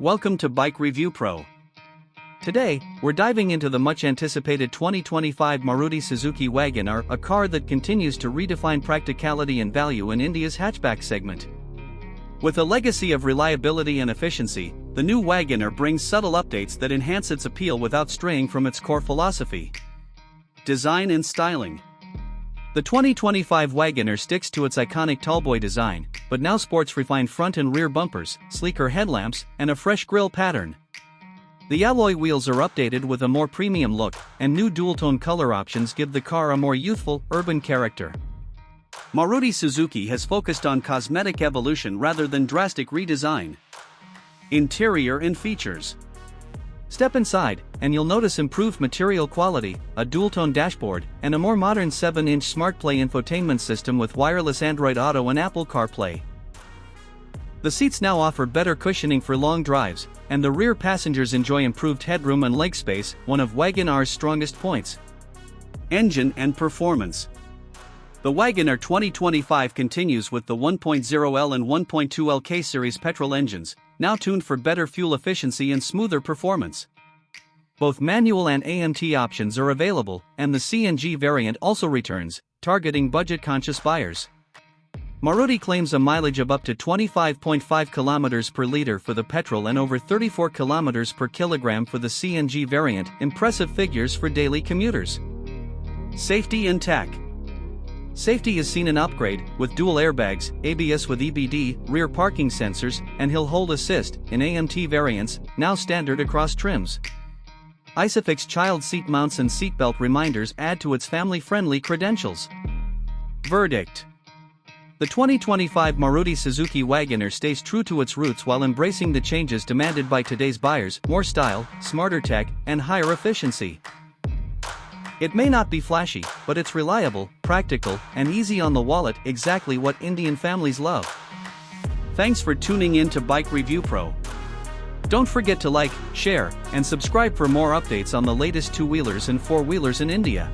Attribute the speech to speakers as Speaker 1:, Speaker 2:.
Speaker 1: Welcome to Bike Review Pro. Today, we're diving into the much-anticipated 2025 Maruti Suzuki Wagon R, a car that continues to redefine practicality and value in India's hatchback segment. With a legacy of reliability and efficiency, the new Wagon R brings subtle updates that enhance its appeal without straying from its core philosophy. Design and styling. The 2025 Wagon R sticks to its iconic tallboy design, but now sports refined front and rear bumpers, sleeker headlamps, and a fresh grille pattern. The alloy wheels are updated with a more premium look, and new dual-tone color options give the car a more youthful, urban character. Maruti Suzuki has focused on cosmetic evolution rather than drastic redesign. Interior and features. Step inside, and you'll notice improved material quality, a dual-tone dashboard, and a more modern 7-inch SmartPlay infotainment system with wireless Android Auto and Apple CarPlay. The seats now offer better cushioning for long drives, and the rear passengers enjoy improved headroom and leg space, one of Wagon R's strongest points. Engine and performance. The Wagon R 2025 continues with the 1.0L and 1.2L K-Series petrol engines, now tuned for better fuel efficiency and smoother performance. Both manual and AMT options are available, and the CNG variant also returns, targeting budget-conscious buyers. Maruti claims a mileage of up to 25.5 km per liter for the petrol and over 34 km per kilogram for the CNG variant, impressive figures for daily commuters. Safety and tech. Safety has seen an upgrade, with dual airbags, ABS with EBD, rear parking sensors, and hill hold assist, in AMT variants, now standard across trims. ISOFIX child seat mounts and seatbelt reminders add to its family-friendly credentials. Verdict. The 2025 Maruti Suzuki Wagon R stays true to its roots while embracing the changes demanded by today's buyers: more style, smarter tech, and higher efficiency. It may not be flashy, but it's reliable, practical, and easy on the wallet, exactly what Indian families love. Thanks for tuning in to Bike Review Pro. Don't forget to like, share, and subscribe for more updates on the latest two-wheelers and four-wheelers in India.